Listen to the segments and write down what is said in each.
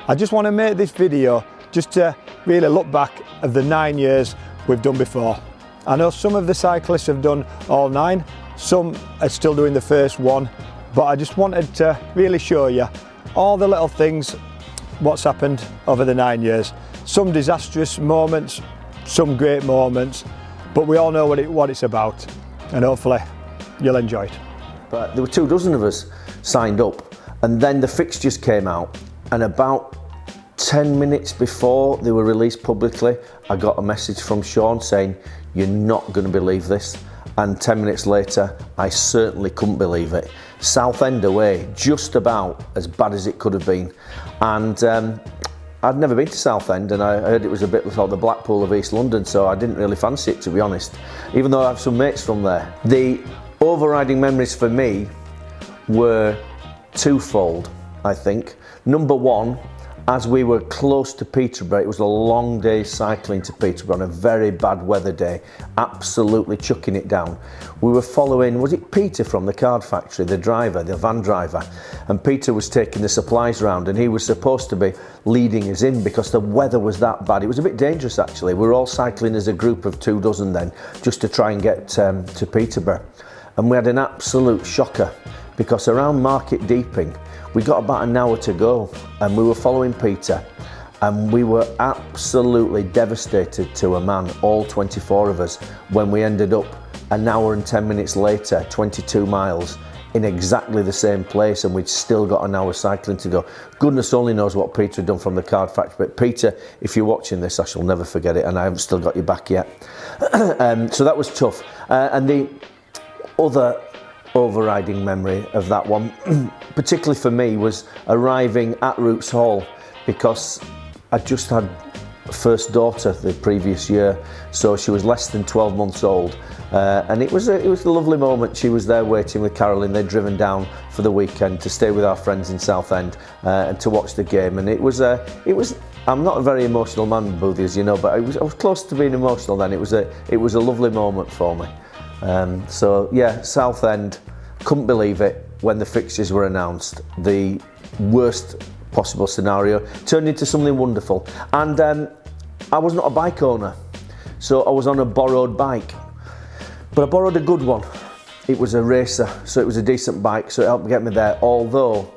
I just want to make this video just to really look back of the 9 years we've done before. I know some of the cyclists have done all 9, some are still doing the first one, but I just wanted to really show you all the little things, what's happened over the 9 years. Some disastrous moments, some great moments, but we all know what it's about, and hopefully you'll enjoy it. But there were 24 of us signed up, and then the fixtures came out, and about 10 minutes before they were released publicly, I got a message from Sean saying, "You're not going to believe this." And 10 minutes later, I certainly couldn't believe it. Southend away, just about as bad as it could have been. And I'd never been to Southend, and I heard it was a bit like the Blackpool of East London, so I didn't really fancy it, to be honest, even though I have some mates from there. The overriding memories for me were twofold, I think. Number one, as we were close to Peterborough, it was a long day cycling to Peterborough on a very bad weather day, absolutely chucking it down. We were following, was it Peter from the card factory, the driver, the van driver, and Peter was taking the supplies round, and he was supposed to be leading us in because the weather was that bad. It was a bit dangerous actually. We were all cycling as a group of 24 then, just to try and get to Peterborough. And we had an absolute shocker because around Market Deeping, we got about an hour to go, and we were following Peter, and we were absolutely devastated to a man, all 24 of us, when we ended up an hour and 10 minutes later, 22 miles, in exactly the same place, and we'd still got an hour cycling to go. Goodness only knows what Peter had done from the card factory, but Peter, if you're watching this, I shall never forget it, and I haven't still got your back yet. So that was tough. And the other overriding memory of that one, particularly for me, was arriving at Roots Hall, because I just had a first daughter the previous year, so she was less than 12 months old, and it was a lovely moment. She was there waiting with Carolyn. They'd driven down for the weekend to stay with our friends in Southend and to watch the game, and it was I'm not a very emotional man, Boothy, as you know, but I was close to being emotional then. It was a lovely moment for me. So yeah, Southend, couldn't believe it when the fixtures were announced. The worst possible scenario turned into something wonderful. And I was not a bike owner, so I was on a borrowed bike, but I borrowed a good one. It was a racer, so it was a decent bike, so it helped get me there, although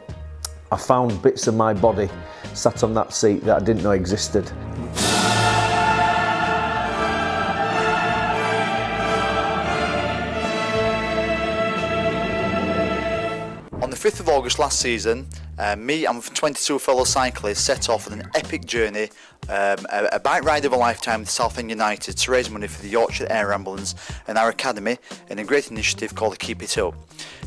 I found bits of my body sat on that seat that I didn't know existed. On the 5th of August last season, me and 22 fellow cyclists set off on an epic journey, a bike ride of a lifetime with Southend United to raise money for the Yorkshire Air Ambulance and our academy in a great initiative called the Keep It Up.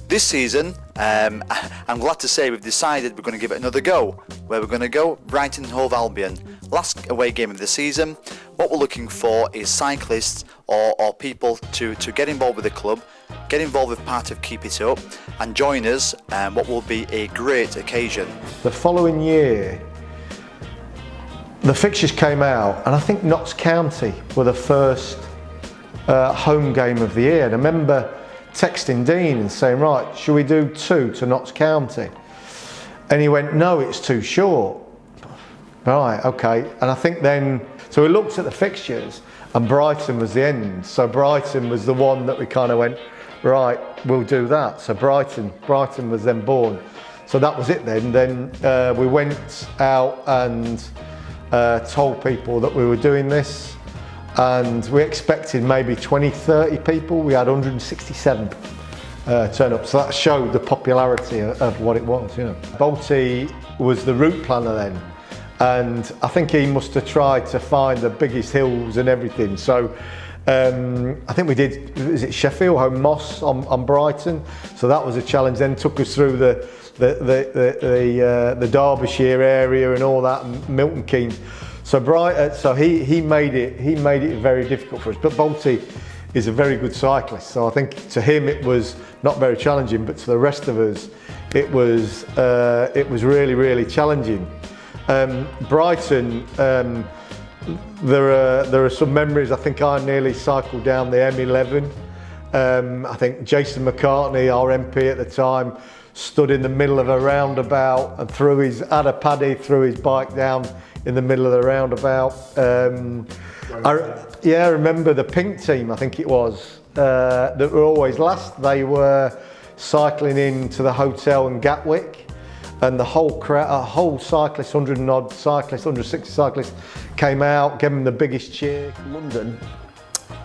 This season, I'm glad to say we've decided we're going to give it another go. Where we're going to go, Brighton and Hove Albion. Last away game of the season. What we're looking for is cyclists or people to get involved with the club, get involved with part of Keep It Up, and join us what will be a great occasion. The following year, the fixtures came out, and I think Notts County were the first home game of the year. And I remember texting Dean and saying, right, should we do 2 to Notts County? And he went, no, it's too short. Right, okay. And I think then, so we looked at the fixtures, and Brighton was the end. So Brighton was the one that we kind of went, right, we'll do that. So Brighton was then born. So that was it then. Then we went out and told people that we were doing this, and we expected maybe 20, 30 people. We had 167 turn up. So that showed the popularity of what it was, you know. Boothy was the route planner then, and I think he must have tried to find the biggest hills and everything. So I think we did, is it Sheffield, Home Moss on Brighton? So that was a challenge. Then took us through the Derbyshire area and all that, and Milton Keynes. So he made it very difficult for us. But Boothy is a very good cyclist, so I think to him it was not very challenging, but to the rest of us it was really, really challenging. Brighton, there are some memories. I think I nearly cycled down the M11. I think Jason McCartney, our MP at the time, stood in the middle of a roundabout and had a paddy, threw his bike down in the middle of the roundabout. I remember the pink team, I think it was, that were always last. They were cycling into the hotel in Gatwick, and the whole crowd, a whole cyclist, 100 and odd cyclists, 160 cyclists came out, gave them the biggest cheer. London,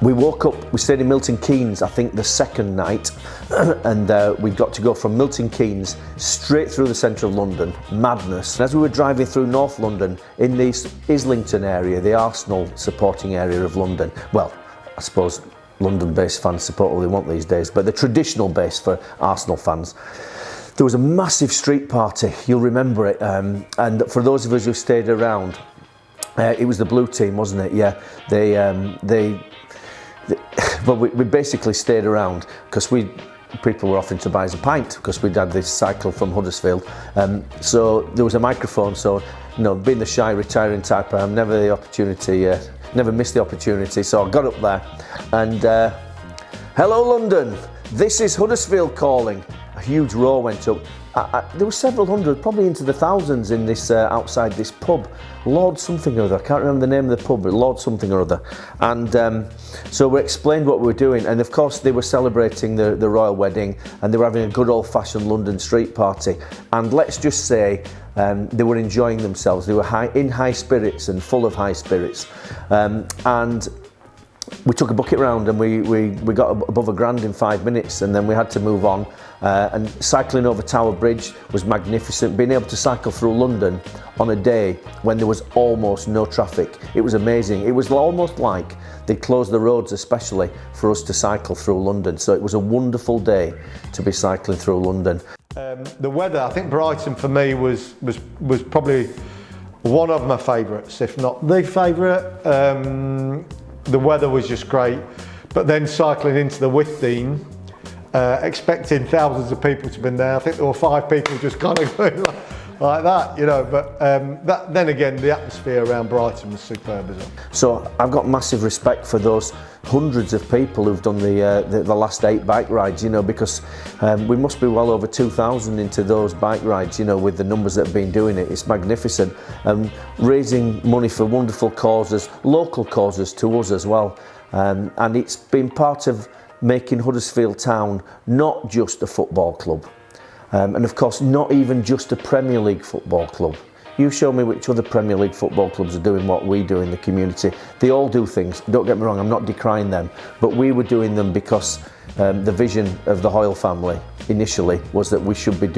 we woke up, we stayed in Milton Keynes, I think the second night, and we got to go from Milton Keynes straight through the centre of London, madness. And as we were driving through North London, in the Islington area, the Arsenal supporting area of London, well, I suppose London-based fans support all they want these days, but the traditional base for Arsenal fans, there was a massive street party, you'll remember it, and for those of us who stayed around, it was the blue team, wasn't it? Yeah, well, we basically stayed around because people were offering to buy us a pint because we'd had this cycle from Huddersfield. So there was a microphone. So, you know, being the shy, retiring type, I never missed the opportunity. So I got up there and, hello London, this is Huddersfield calling. A huge roar went up. There were several hundred, probably into the thousands in this outside this pub, Lord something or other. I can't remember the name of the pub, but Lord something or other. And so we explained what we were doing, and of course they were celebrating the royal wedding, and they were having a good old-fashioned London street party. And let's just say they were enjoying themselves. They were in high spirits and full of high spirits, and we took a bucket round and we got above £1,000 in 5 minutes, and then we had to move on. And cycling over Tower Bridge was magnificent. Being able to cycle through London on a day when there was almost no traffic, it was amazing. It was almost like they closed the roads especially for us to cycle through London. So it was a wonderful day to be cycling through London. The weather, I think Brighton for me was probably one of my favourites, if not the favourite. The weather was just great, but then cycling into the Withdean, expecting thousands of people to be there. I think there were 5 people just kind of going like that, you know. But then again, the atmosphere around Brighton was superb as well. So I've got massive respect for those hundreds of people who've done the last 8 bike rides, you know, because we must be well over 2,000 into those bike rides, you know, with the numbers that have been doing it. It's magnificent. Raising money for wonderful causes, local causes to us as well. And it's been part of making Huddersfield Town not just a football club, and of course not even just a Premier League football club. You show me which other Premier League football clubs are doing what we do in the community. They all do things, don't get me wrong, I'm not decrying them, but we were doing them because the vision of the Hoyle family initially was that we should be at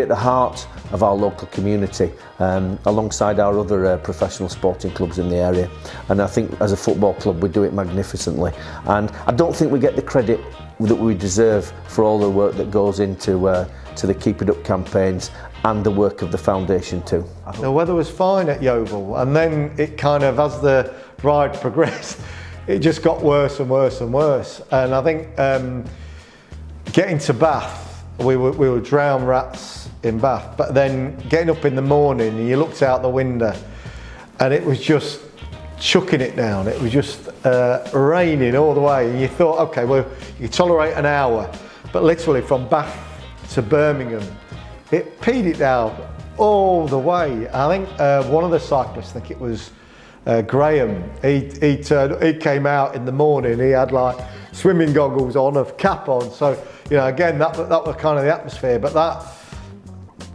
the heart of our local community, alongside our other professional sporting clubs in the area. And I think as a football club we do it magnificently, and I don't think we get the credit that we deserve for all the work that goes into to the Keep It Up campaigns and the work of the foundation too. The weather was fine at Yeovil, and then it kind of, as the ride progressed, it just got worse and worse and worse. And I think getting to Bath, we were drowned rats in Bath, but then getting up in the morning and you looked out the window and it was just chucking it down. It was just raining all the way, and you thought, okay, well, you tolerate an hour, but literally from Bath to Birmingham, it peed it down all the way. I think one of the cyclists, I think it was Graham, he came out in the morning, he had like swimming goggles on, a cap on, so you know, again, that was kind of the atmosphere, but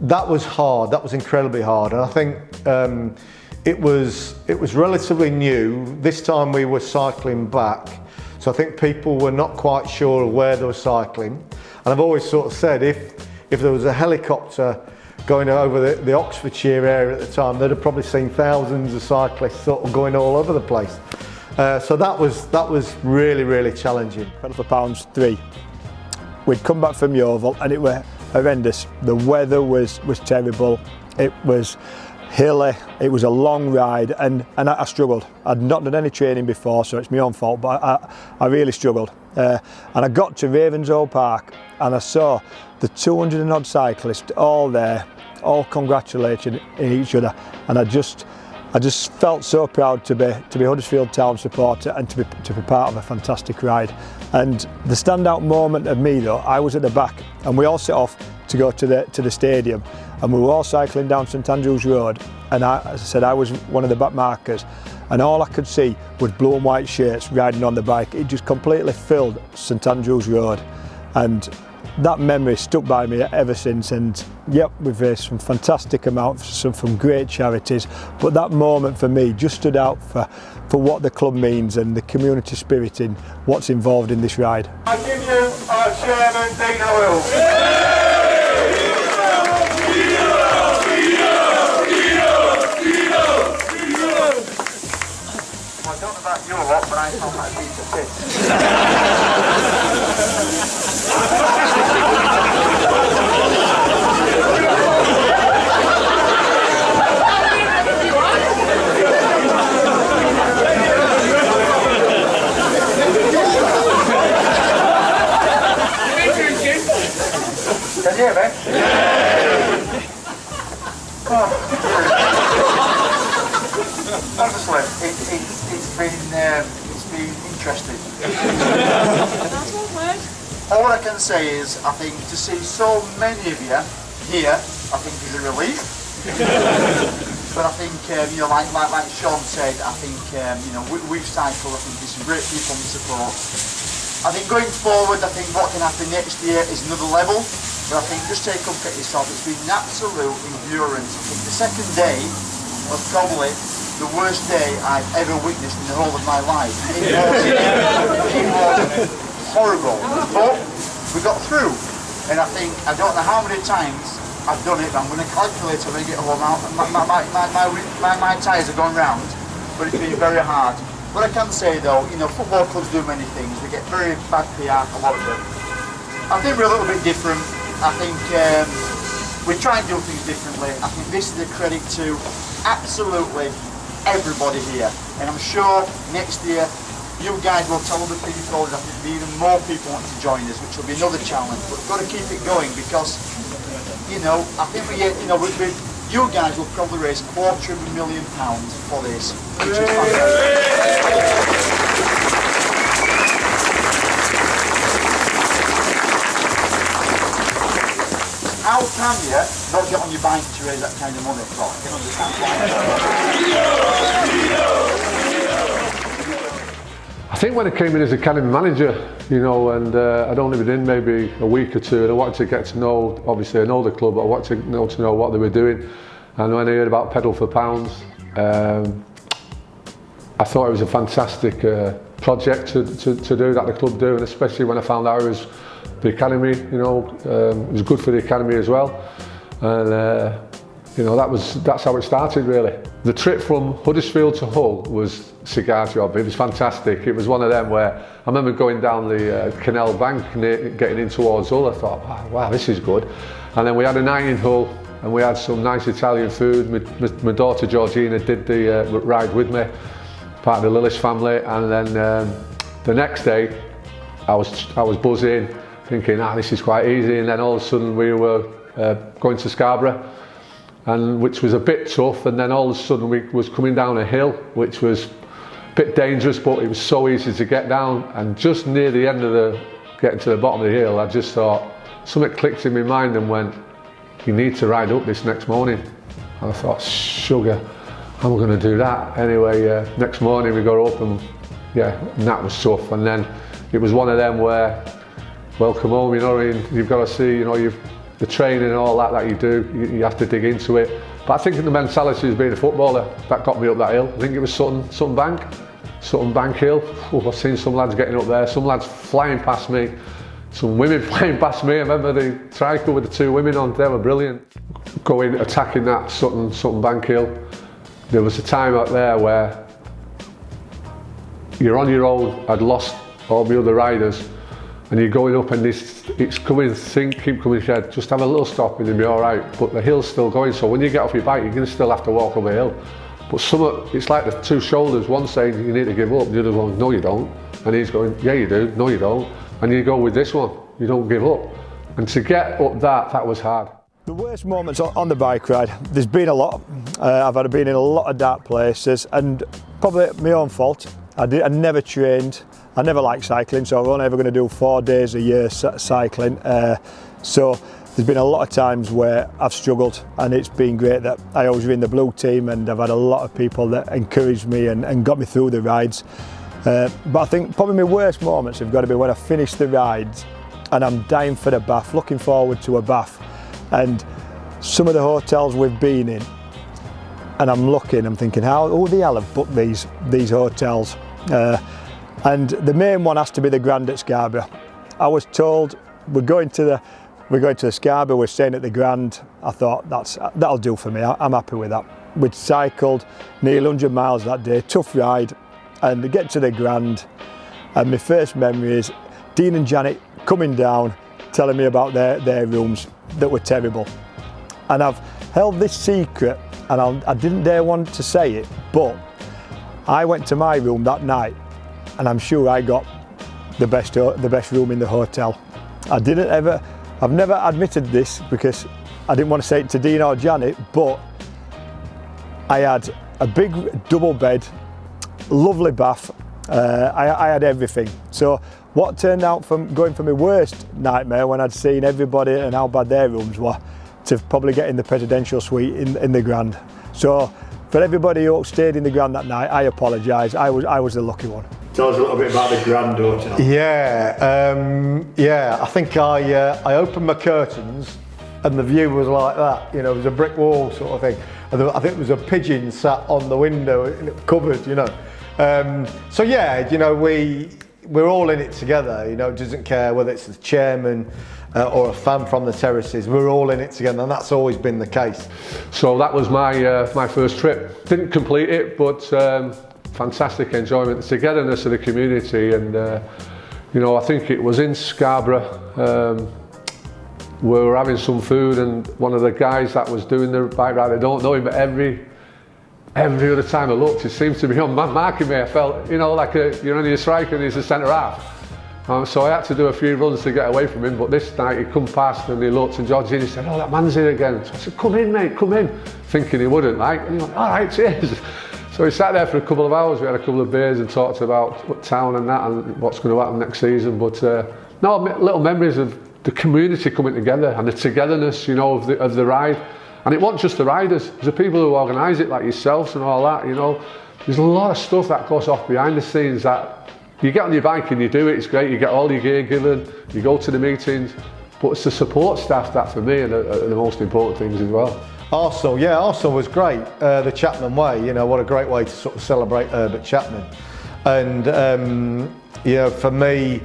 that was hard, that was incredibly hard. And I think it was relatively new. This time we were cycling back, so I think people were not quite sure where they were cycling, and I've always sort of said if there was a helicopter going over the Oxfordshire area at the time, they'd have probably seen thousands of cyclists sort of going all over the place. So that was really, really challenging. For £3. We'd come back from Yeovil and it was horrendous. The weather was terrible. It was hilly. It was a long ride, and I struggled. I'd not done any training before, so it's my own fault, but I really struggled. And I got to Ravenshoe Park and I saw the 200 and odd cyclists all there, all congratulating each other, and I just felt so proud to be Huddersfield Town supporter and to be part of a fantastic ride. And the standout moment of me though, I was at the back and we all set off to go to the stadium, and we were all cycling down St Andrews Road, and as I said, I was one of the back markers, and all I could see was blue and white shirts riding on the bike. It just completely filled St Andrews Road, and that memory stuck by me ever since. And yep, we've raised some fantastic amounts from great charities, but that moment for me just stood out for what the club means and the community spirit in what's involved in this ride. I give you our chairman, Dean Oil. I don't know about you a lot, but I found that Can you hear me? Honestly, it's been interesting. That's one word. All I can say is, I think to see so many of you here, I think is a relief. But I think, you know, like Sean said, I think, you know, we've cycled. I think there's some great people in support. I think going forward, I think what can happen next year is another level. But I think just take comfort in yourself. It's been an absolute endurance. I think the second day was probably the worst day I've ever witnessed in the whole of my life. It was horrible. But we got through. And I think, I don't know how many times I've done it, but I'm going to calculate when I get home out. My tyres have gone round, but it's been very hard. What I can say though, you know, football clubs do many things. They get very bad PR, a lot of them. I think we're a little bit different. I think we try and do things differently. I think this is a credit to absolutely everybody here. And I'm sure next year you guys will tell other people that even more people want to join us, which will be another challenge. But we've got to keep it going because, you know, I think you guys will probably raise £250,000 for this, which is fantastic. How can you not get on your bike to raise that kind of money? Well, I can understand why. I think when I came in as academy manager, you know, and I'd only been in maybe a week or two, and I wanted to get to know, obviously I know the club, but I wanted to know what they were doing. And when I heard about Pedal for Pounds, I thought it was a fantastic project to do, that the club do, and especially when I found out it was the academy, you know, it was good for the academy as well. And you know, that's how it started really. The trip from Huddersfield to Hull was a cigar job. It was fantastic. It was one of them where I remember going down the canal bank, getting in towards Hull. I thought, wow, this is good. And then we had a night in Hull, and we had some nice Italian food. My daughter Georgina did the ride with me, part of the Lillis family. And then the next day, I was buzzing, thinking, this is quite easy. And then all of a sudden we were going to Scarborough, and which was a bit tough. And then all of a sudden we was coming down a hill, which was a bit dangerous, but it was so easy to get down. And just near the end of getting to the bottom of the hill, I just thought, something clicked in my mind and went, you need to ride up this next morning. And I thought, sugar, how am I going to do that? Anyway, next morning we got up, and yeah, and that was tough. And then it was one of them where, welcome home, you know, you've got to see, you know, the training and all that you do, you have to dig into it. But I think the mentality as being a footballer, that got me up that hill. I think it was Sutton Bank Hill. I've seen some lads getting up there, some lads flying past me, some women flying past me. I remember the tricycle with the two women on, they were brilliant. Attacking that Sutton Bank Hill. There was a time out there where you're on your own, I'd lost all the other riders, and you're going up and it's coming, keep coming ahead, just have a little stop and you'll be all right. But the hill's still going, so when you get off your bike, you're going to still have to walk up a hill. But it's like the two shoulders, one saying you need to give up, the other one, no you don't. And he's going, yeah you do, no you don't. And you go with this one, you don't give up. And to get up that was hard. The worst moments on the bike ride, there's been a lot. I've been in a lot of dark places, and probably my own fault. I never trained. I never liked cycling, so I'm only ever going to do 4 days a year cycling. So there's been a lot of times where I've struggled, and it's been great that I always were in the blue team, and I've had a lot of people that encouraged me and got me through the rides. But I think probably my worst moments have got to be when I finish the rides and I'm dying for a bath, looking forward to a bath, and some of the hotels we've been in, and I'm looking, I'm thinking, who the hell have booked these hotels? And the main one has to be the Grand at Scarborough. I was told we're going to the Scarborough, we're staying at the Grand. I thought that'll do for me, I'm happy with that. We'd cycled nearly 100 miles that day, tough ride, and to get to the Grand, and my first memory is Dean and Janet coming down, telling me about their rooms that were terrible. And I've held this secret, and I didn't dare want to say it, but I went to my room that night, and I'm sure I got the best room in the hotel. I've never admitted this because I didn't want to say it to Dean or Janet, but I had a big double bed, lovely bath, I had everything. So what turned out from going from my worst nightmare when I'd seen everybody and how bad their rooms were, to probably getting the presidential suite in the Grand. So for everybody who stayed in the Grand that night, I apologise, I was the lucky one. Tell us a little bit about the Grand Hotel. Yeah, I think I opened my curtains and the view was like that, you know, it was a brick wall sort of thing. And I think there was a pigeon sat on the window and it was covered, you know. So yeah, you know, we're all in it together, you know, it doesn't care whether it's the chairman or a fan from the terraces, we're all in it together, and that's always been the case. So that was my first trip. Didn't complete it, but fantastic enjoyment, the togetherness of the community, and you know, I think it was in Scarborough. We were having some food, and one of the guys that was doing the bike ride, I don't know him, but every other time I looked, it seemed to be on marking me. I felt, you know, like you're only a striker and he's a centre half. So I had to do a few runs to get away from him, but this night he come past and he looked, and George, he said, "Oh, that man's here again." So I said, "Come in, mate, come in," thinking he wouldn't, like, and he went, "All right, cheers." So we sat there for a couple of hours, we had a couple of beers and talked about town and that and what's going to happen next season. But no, little memories of the community coming together and the togetherness, you know, of the ride. And it wasn't just the riders, there's the people who organise it, like yourselves and all that, you know. There's a lot of stuff that goes off behind the scenes that you get on your bike and you do it, it's great, you get all your gear given, you go to the meetings, but it's the support staff that for me are the most important things as well. Arsenal was great, the Chapman way, you know, what a great way to sort of celebrate Herbert Chapman. And you know, for me,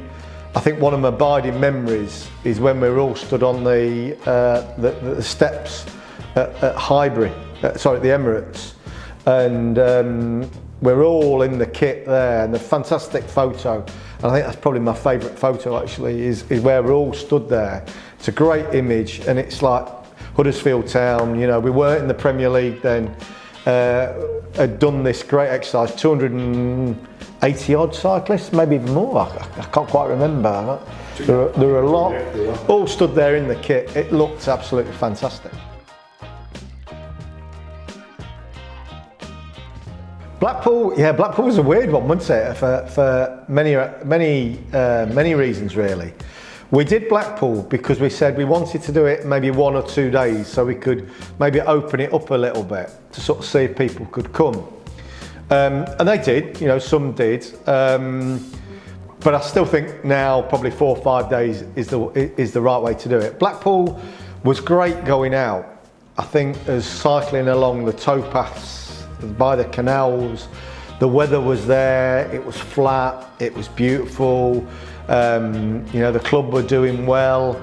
I think one of my abiding memories is when we were all stood on the steps at Highbury, at the Emirates, and we're all in the kit there, and the fantastic photo, and I think that's probably my favourite photo actually, is where we're all stood there. It's a great image, and it's like Huddersfield town, you know, we weren't in the Premier League then, had done this great exercise, 280 odd cyclists, maybe even more, I can't quite remember. There were a lot, all stood there in the kit, it looked absolutely fantastic. Blackpool was a weird one, wouldn't it? For many reasons really. We did Blackpool because we said we wanted to do it maybe 1 or 2 days, so we could maybe open it up a little bit to sort of see if people could come. And they did, you know, some did. But I still think now probably 4 or 5 days is the right way to do it. Blackpool was great going out. I think as cycling along the towpaths by the canals, the weather was there, it was flat, it was beautiful, you know, the club were doing well.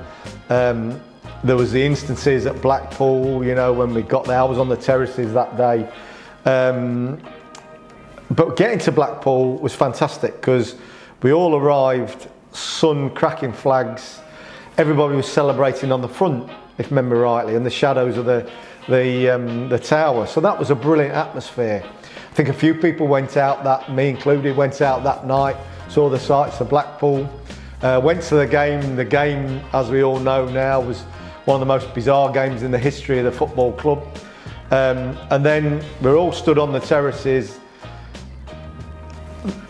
There was the instances at Blackpool, you know, when we got there, I was on the terraces that day. But getting to Blackpool was fantastic because we all arrived, sun cracking flags, everybody was celebrating on the front, if memory rightly, in the shadows of the tower. So that was a brilliant atmosphere. I think a few people went out, me included, went out that night, saw the sights of Blackpool, went to the game. The game, as we all know now, was one of the most bizarre games in the history of the football club. And then we're all stood on the terraces,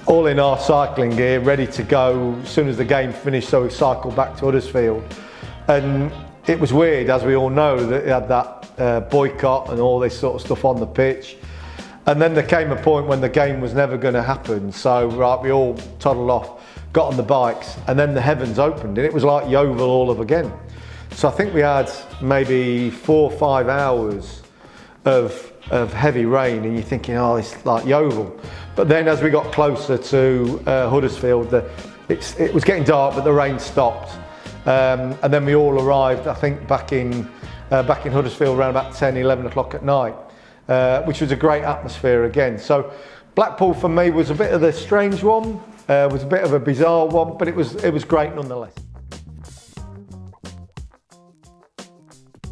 all in our cycling gear, ready to go as soon as the game finished, so we cycled back to Huddersfield. And it was weird, as we all know, that they had that boycott and all this sort of stuff on the pitch. And then there came a point when the game was never going to happen. So right, we all toddled off, got on the bikes, and then the heavens opened, and it was like Yeovil all over again. So I think we had maybe 4 or 5 hours of heavy rain, and you're thinking, oh, it's like Yeovil. But then as we got closer to Huddersfield, it was getting dark, but the rain stopped. And then we all arrived, I think, back in Huddersfield around about 10, 11 o'clock at night, which was a great atmosphere again. So Blackpool for me was a bit of a strange one, was a bit of a bizarre one, but it was great nonetheless.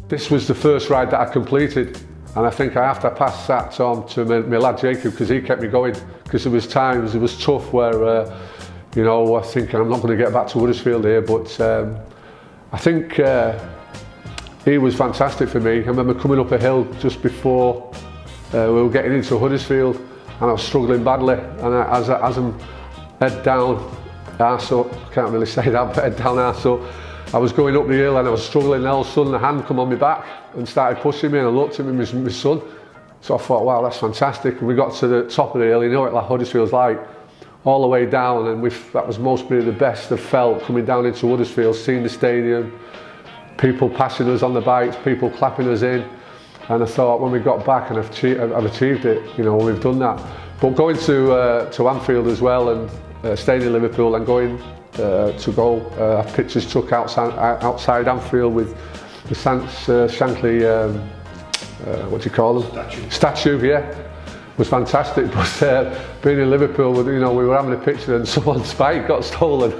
This was the first ride that I completed, and I think I have to pass that on to my lad Jacob, because he kept me going, because there was times, it was tough where, you know, I think I'm not going to get back to Huddersfield here, but I think he was fantastic for me. I remember coming up a hill just before we were getting into Huddersfield, and I was struggling badly, and as I'm head down, arse up, can't really say that, but head down, arse up, I was going up the hill and I was struggling, and all of a sudden a hand come on my back and started pushing me, and I looked at me, my son. So I thought, wow, that's fantastic. And we got to the top of the hill, you know what like Huddersfield's like, all the way down, and that was mostly the best I've felt coming down into Huddersfield, seeing the stadium, people passing us on the bikes, people clapping us in. And I thought, when we got back, and I've achieved it, you know, we've done that. But going to Anfield as well, and staying in Liverpool, and going to go have pictures took outside Anfield with the Shankly, what do you call them? Statue, yeah. Was fantastic, but being in Liverpool, you know, we were having a picture and someone's bike got stolen.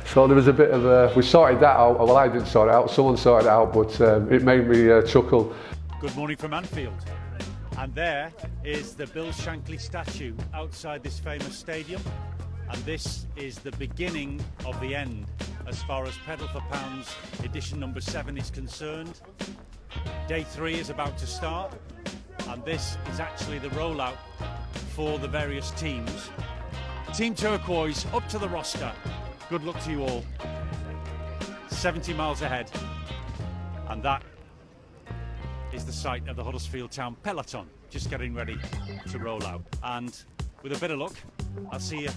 So there was a bit of we sorted that out. Well, I didn't sort it out, someone sorted it out, but it made me chuckle. Good morning from Anfield. And there is the Bill Shankly statue outside this famous stadium. And this is the beginning of the end as far as Pedal for Pounds edition number 7 is concerned. Day 3 is about to start, and this is actually the rollout for the various teams. Team Turquoise up to the roster. Good luck to you all. 70 miles ahead, and that is the site of the Huddersfield Town Peloton, just getting ready to roll out. And with a bit of luck, I'll see you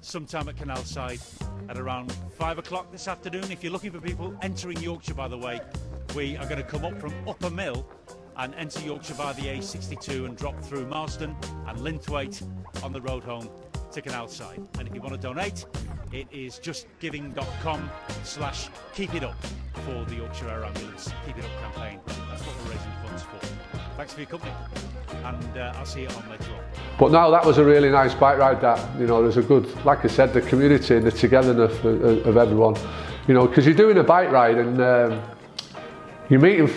sometime at Canalside at around 5 o'clock this afternoon. If you're looking for people entering Yorkshire, by the way, we are going to come up from Upper Mill and enter Yorkshire via the A62 and drop through Marsden and Linthwaite on the road home to Canalside. And if you want to donate, it is justgiving.com/keepitup for the Yorkshire Air Ambulance Keep It Up campaign. That's what we're raising funds for. Thanks for your company, and I'll see you on later on. But no, that was a really nice bike ride. That, you know, there's a good, like I said, the community and the togetherness of everyone. You know, because you're doing a bike ride and you're meeting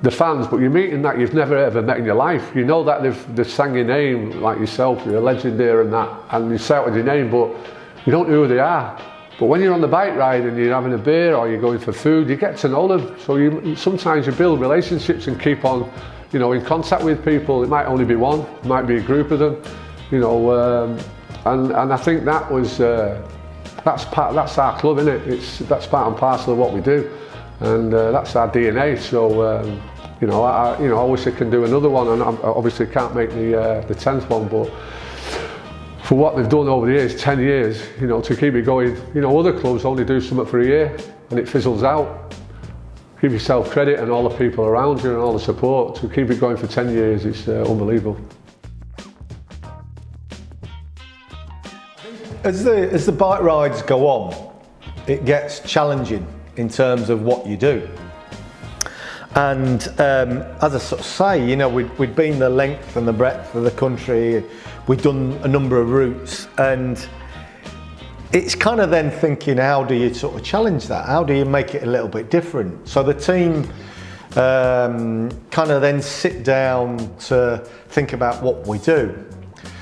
the fans, but you're meeting that you've never ever met in your life. You know that they've sang your name, like yourself, you're a legend here and that, and you shouted your name, but you don't know who they are. But when you're on the bike ride and you're having a beer or you're going for food, you get to know them. So sometimes you build relationships and keep on, you know, in contact with people. It might only be one, it might be a group of them, you know, and I think that was that's our club, isn't it? That's part and parcel of what we do, and that's our DNA. So you know, I wish I can do another one, and I obviously can't make the 10th one, but for what they've done over the years, 10 years, you know, to keep it going. You know, other clubs only do something for a year and it fizzles out. Give yourself credit and all the people around you and all the support. To keep it going for 10 years, it's unbelievable. As the bike rides go on, it gets challenging in terms of what you do. And as I sort of say, you know, we'd been the length and the breadth of the country, we'd done a number of routes, and it's kind of then thinking, how do you sort of challenge that? How do you make it a little bit different? So the team kind of then sit down to think about what we do.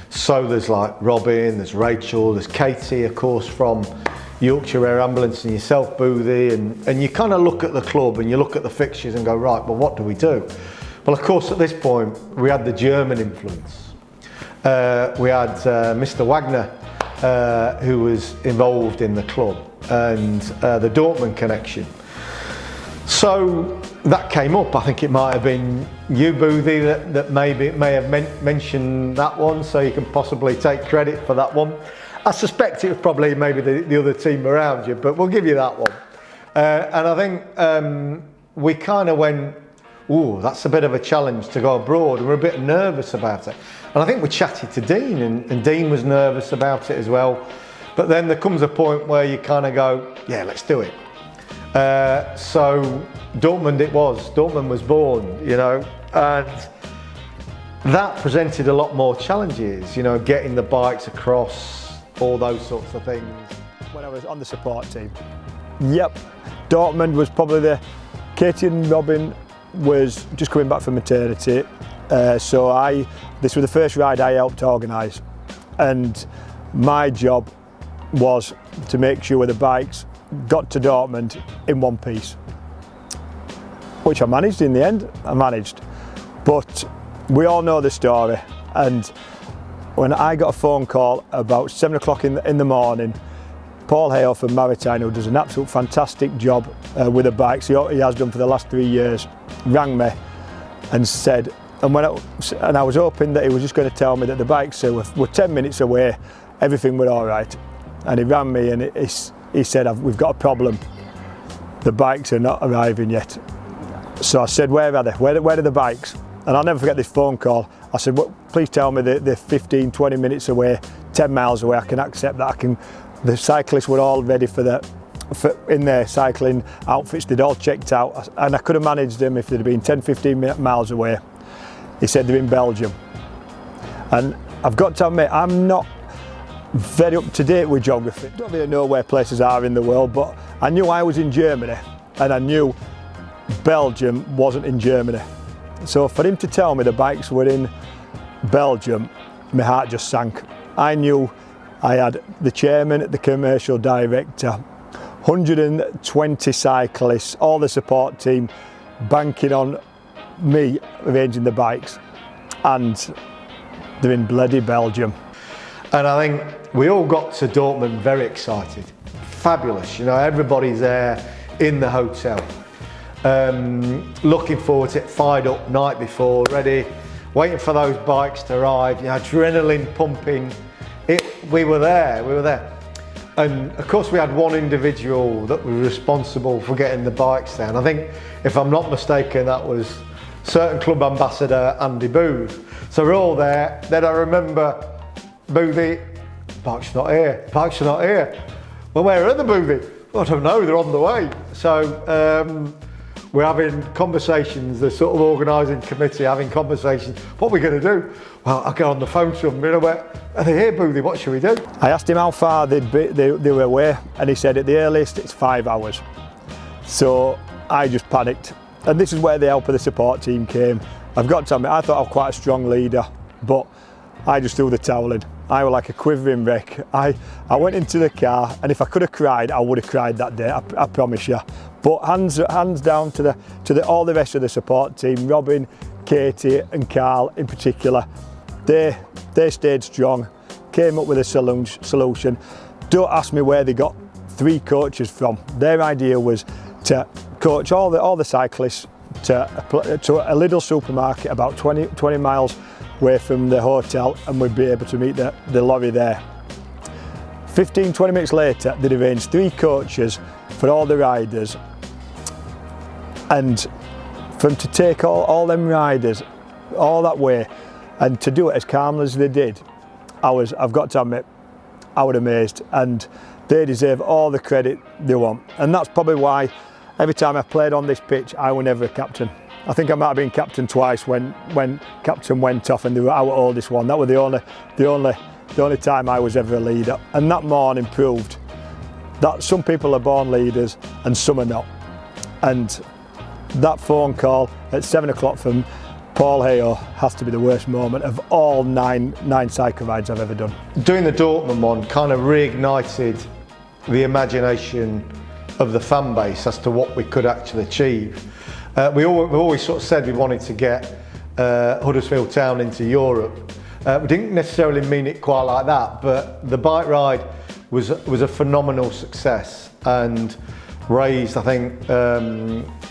So there's like Robin, there's Rachel, there's Katie, of course, from Yorkshire Air Ambulance, and yourself, Boothy, and you kind of look at the club and you look at the fixtures and go, right, well, what do we do? Well, of course, at this point, we had the German influence. We had Mr. Wagner, who was involved in the club, and the Dortmund connection. So that came up. I think it might have been you, Boothy, that may have mentioned that one, so you can possibly take credit for that one. I suspect it was probably maybe the other team around you, but we'll give you that one. And I think we kind of went, ooh, that's a bit of a challenge to go abroad, and we're a bit nervous about it. And I think we chatted to Dean, and Dean was nervous about it as well. But then there comes a point where you kind of go, yeah, let's do it. So Dortmund was born, you know, and that presented a lot more challenges, you know, getting the bikes across, all those sorts of things. When I was on the support team, yep, Dortmund was probably Katie and Robin was just coming back from maternity, so this was the first ride I helped organise, and my job was to make sure the bikes got to Dortmund in one piece, which I managed in the end. But we all know the story, and when I got a phone call about 7 o'clock in the morning, Paul Hale from Maritime, who does an absolute fantastic job with the bikes, he has done for the last 3 years, rang me and said, and I was hoping that he was just going to tell me that the bikes were 10 minutes away, everything were all right. And he rang me and he said, we've got a problem. The bikes are not arriving yet. So I said, where are they? Where are the bikes? And I'll never forget this phone call. I said, well, please tell me they're 15, 20 minutes away, 10 miles away. I can accept that. The cyclists were all ready in their cycling outfits. They'd all checked out. And I could have managed them if they'd been 10, 15 miles away. He said they're in Belgium. And I've got to admit, I'm not very up to date with geography. Don't really know where places are in the world, but I knew I was in Germany and I knew Belgium wasn't in Germany. So for him to tell me the bikes were in Belgium, my heart just sank. I knew I had the chairman, the commercial director, 120 cyclists, all the support team banking on me arranging the bikes, and they're in bloody Belgium. And I think we all got to Dortmund very excited. Fabulous, you know, everybody's there in the hotel. Looking forward to it, fired up night before, ready, waiting for those bikes to arrive, you know, adrenaline pumping. We were there. And of course we had one individual that was responsible for getting the bikes there. And I think, if I'm not mistaken, that was certain club ambassador Andy Booth. So we're all there. Then I remember Boothy, bikes not here. Well, where are the Boothy? Well, I don't know, they're on the way. So we're having conversations, the sort of organising committee having conversations. What are we going to do? Well, I go on the phone to them, you know, are they here, Boothy? What should we do? I asked him how far they were away, and he said at the earliest it's 5 hours. So I just panicked. And this is where the help of the support team came. I've got to admit, I thought I was quite a strong leader, but I just threw the towel in. I was like a quivering wreck. I went into the car, and if I could have cried, I would have cried that day, I promise you. But hands down to all the rest of the support team, Robin, Katie and Carl in particular. They stayed strong, came up with a solution. Don't ask me where they got 3 coaches from. Their idea was to coach all the cyclists to a little supermarket about 20 miles away from the hotel, and we'd be able to meet the lorry there. 15-20 minutes later, they'd arranged 3 coaches for all the riders, and for them to take all them riders all that way and to do it as calmly as they did, I've got to admit, I was amazed, and they deserve all the credit they want. And that's probably why every time I played on this pitch, I was never a captain. I think I might have been captain twice when captain went off and they were our oldest one. That was the only time I was ever a leader. And that morning proved that some people are born leaders and some are not. And that phone call at 7 o'clock from Paul Hale has to be the worst moment of all nine cycle rides I've ever done. Doing the Dortmund one kind of reignited the imagination of the fan base as to what we could actually achieve. We've always sort of said we wanted to get Huddersfield Town into Europe. We didn't necessarily mean it quite like that, but the bike ride was a phenomenal success and raised, I think,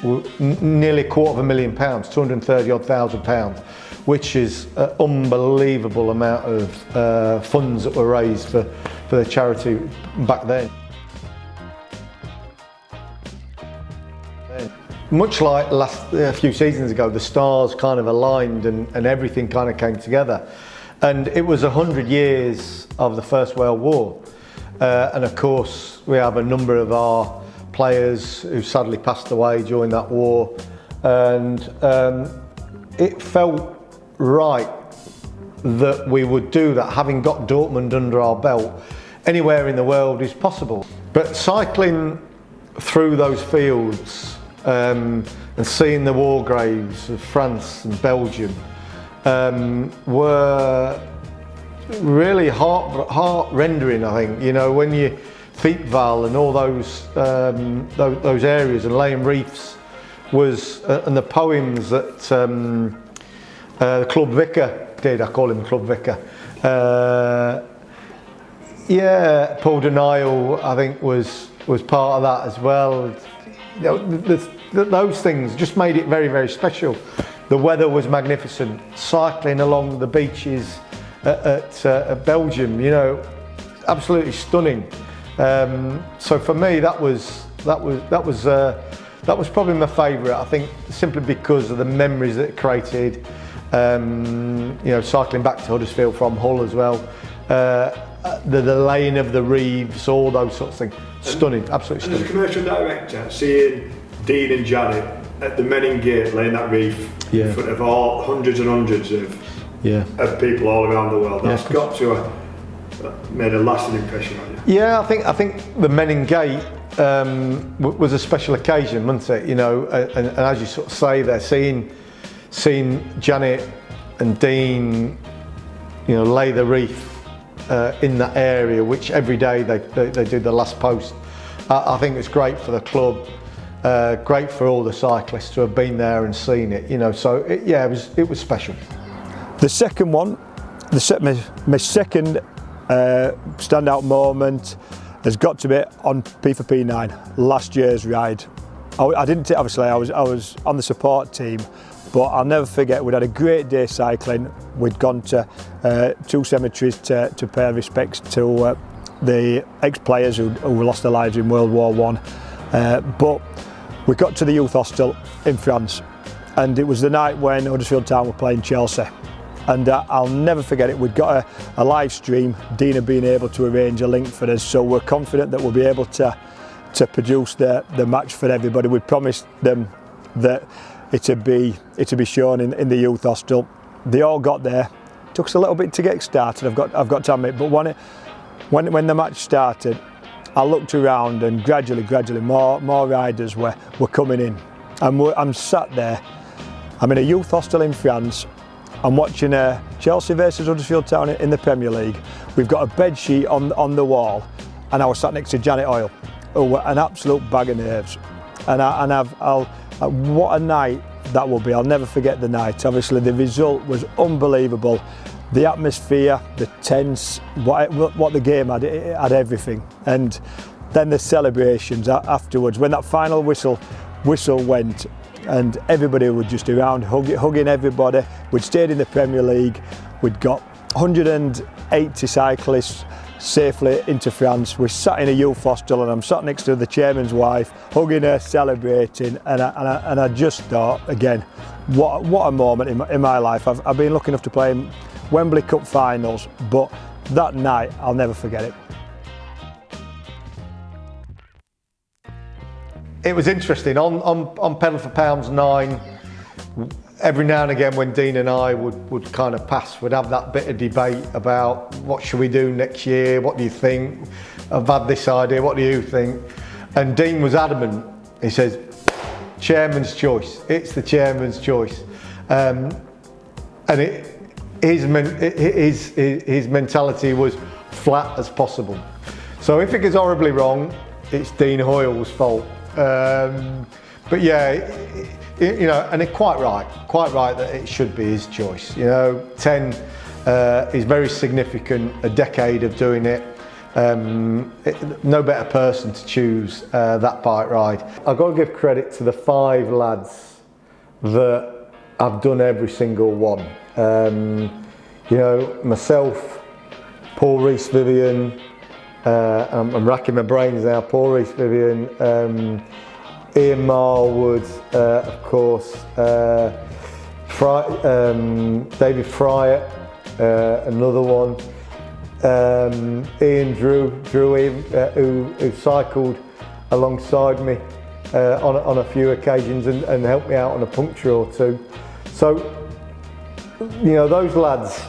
nearly £250,000, £230,000, which is an unbelievable amount of funds that were raised for the charity back then. Much like a few seasons ago, the stars kind of aligned and everything kind of came together. And it was 100 years of the First World War. And of course, we have a number of our players who sadly passed away during that war. And it felt right that we would do that, having got Dortmund under our belt. Anywhere in the world is possible. But cycling through those fields and seeing the war graves of France and Belgium were really heart-rendering, I think. You know, when you Thiepval and all those areas, and Laying Reefs was, and the poems that the club vicar did, I call him club vicar. Yeah, Paul Denial, I think, was part of that as well. You know, those things just made it very, very special. The weather was magnificent. Cycling along the beaches at Belgium, you know, absolutely stunning. So for me, that was probably my favourite. I think simply because of the memories that it created. You know, cycling back to Huddersfield from Hull as well. The lane of the reefs, all those sorts of things. Stunning, absolutely stunning. As a commercial director, seeing Dean and Janet at the Menin Gate laying that reef in front of all hundreds and hundreds of people all around the world, that's got to have made a lasting impression on you. Yeah, I think the Menin Gate was a special occasion, wasn't it? You know, and as you sort of say there, seeing Janet and Dean, you know, lay the reef in that area, which every day they do the last post. I think it's great for the club, great for all the cyclists to have been there and seen it. You know, so it was special. The second one, my second standout moment has got to be on P4P 9, last year's ride. I didn't, obviously I was on the support team, but I'll never forget, we'd had a great day cycling. We'd gone to 2 cemeteries to pay respects to the ex-players who lost their lives in World War I. But we got to the youth hostel in France, and it was the night when Huddersfield Town were playing Chelsea. And I'll never forget it. We'd got a live stream, Dean had been able to arrange a link for us, so we're confident that we'll be able to produce the match for everybody. We promised them that it'd be shown in the youth hostel. They all got there. Took us a little bit to get started, I've got to admit, but when the match started, I looked around and gradually more riders were coming in. And I'm sat there, I'm in a youth hostel in France, I'm watching Chelsea versus Huddersfield Town in the Premier League. We've got a bed sheet on the wall, and I was sat next to Janet Oyle, who an absolute bag of nerves. What a night that will be. I'll never forget the night. Obviously the result was unbelievable. The atmosphere, the tense, what the game had, it had everything. And then the celebrations afterwards, when that final whistle went, and everybody was just around hugging everybody. We'd stayed in the Premier League, we'd got 180 cyclists safely into France. We sat in a youth hostel, and I'm sat next to the chairman's wife, hugging her, celebrating, and I just thought, again, what a moment in my life. I've been lucky enough to play in Wembley Cup finals, but that night, I'll never forget it. It was interesting, on Pedal for Pounds 9, every now and again when Dean and I would kind of pass, we'd have that bit of debate about what should we do next year, what do you think, I've had this idea, what do you think? And Dean was adamant, he says, chairman's choice, it's the chairman's choice. And his mentality was flat as possible. So if it goes horribly wrong, it's Dean Hoyle's fault. But yeah, you know, and it's quite right that it should be his choice. You know, 10 is very significant, a decade of doing it. No better person to choose that bike ride. I've got to give credit to the 5 lads that have done every single one. You know, myself, Paul Rees-Vivian, I'm racking my brains now, Paul Rees-Vivian, Ian Marwood, of course, David Fryatt, another one, Ian Drew who cycled alongside me on a few occasions and helped me out on a puncture or two. So, you know, those lads,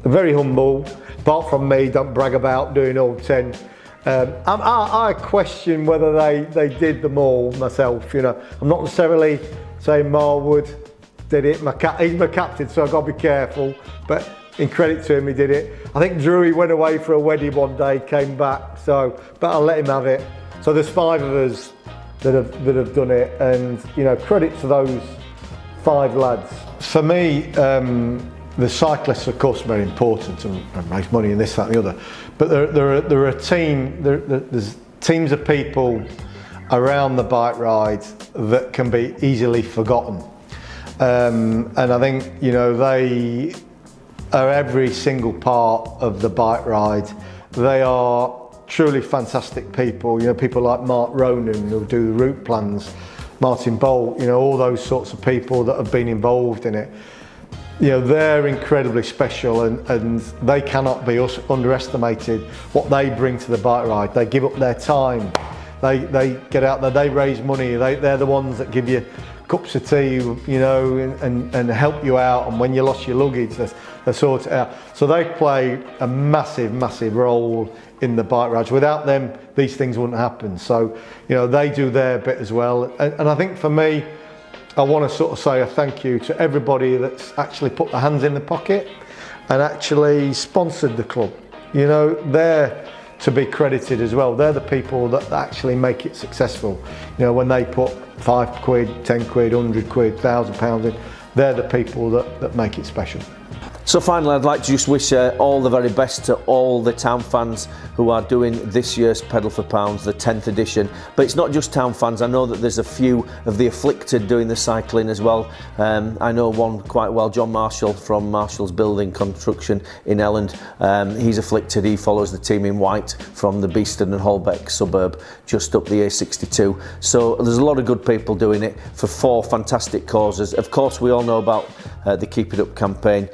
very humble. Apart from me, don't brag about doing all 10. I question whether they did them all myself. You know, I'm not necessarily saying Marwood did it. He's my captain, so I've got to be careful. But in credit to him, he did it. I think Drewy went away for a wedding one day, came back. So, but I'll let him have it. So there's 5 of us that have done it, and you know, credit to those 5 lads. For me, the cyclists, of course, are very important and raise money and this, that, and the other. But there are a team. There's teams of people around the bike ride that can be easily forgotten, and I think, you know, they are every single part of the bike ride. They are truly fantastic people. You know, people like Mark Ronan who do the route plans, Martin Bolt. You know, all those sorts of people that have been involved in it. You know, they're incredibly special, and they cannot be underestimated. What they bring to the bike ride, they give up their time, they get out there, they raise money, they're the ones that give you cups of tea, you know, and help you out, and when you lost your luggage, they sort it out. So they play a massive role in the bike rides. Without them, these things wouldn't happen. So, you know, they do their bit as well, and I think for me, I want to sort of say a thank you to everybody that's actually put their hands in the pocket and actually sponsored the club. You know, they're to be credited as well. They're the people that actually make it successful. You know, when they put £5, 10 quid, 100 quid, £1,000 in, they're the people that make it special. So finally, I'd like to just wish all the very best to all the town fans who are doing this year's Pedal for Pounds, the 10th edition. But it's not just town fans. I know that there's a few of the afflicted doing the cycling as well. I know one quite well, John Marshall from Marshall's Building Construction in Elland. He's afflicted. He follows the team in white from the Beeston and Holbeck suburb, just up the A62. So there's a lot of good people doing it for 4 fantastic causes. Of course, we all know about the Keep It Up campaign.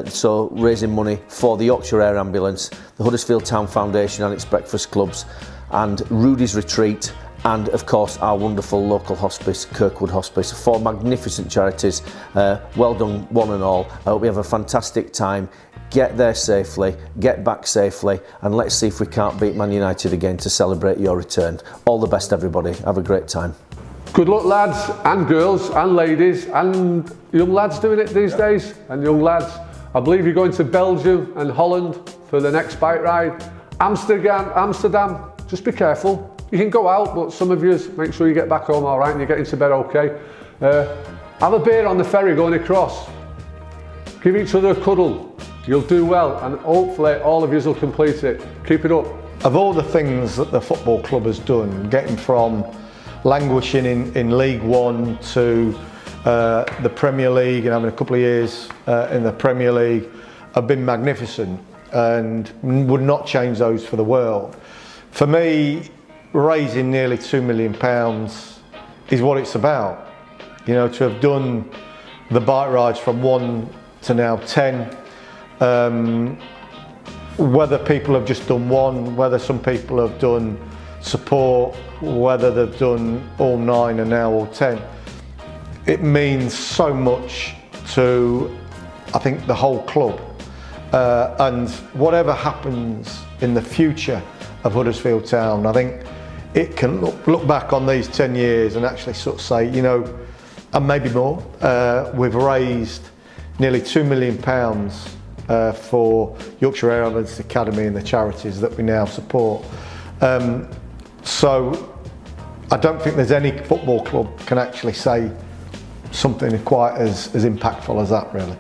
So raising money for the Yorkshire Air Ambulance, the Huddersfield Town Foundation and its breakfast clubs, and Rudy's Retreat, and of course our wonderful local hospice, Kirkwood Hospice. 4 magnificent charities. Well done one and all. I hope you have a fantastic time. Get there safely, get back safely, and let's see if we can't beat Man United again to celebrate your return. All the best, everybody. Have a great time. Good luck, lads and girls and ladies and young lads doing it these days, and young lads. I believe you're going to Belgium and Holland for the next bike ride. Amsterdam, just be careful. You can go out, but some of you, make sure you get back home all right and you get into bed okay. Have a beer on the ferry going across. Give each other a cuddle. You'll do well, and hopefully all of you will complete it. Keep it up. Of all the things that the football club has done, getting from languishing in League One to the Premier League and having a couple of years in the Premier League, have been magnificent and would not change those for the world. For me, raising nearly £2 million is what it's about. You know, to have done the bike rides from 1 to now 10, whether people have just done 1, whether some people have done support, whether they've done all 9 and now all 10, it means so much to, I think, the whole club. And whatever happens in the future of Huddersfield Town, I think it can look back on these 10 years and actually sort of say, you know, and maybe more, we've raised nearly £2 million for Yorkshire Air Ambulance Academy and the charities that we now support. So I don't think there's any football club can actually say something quite as impactful as that, really.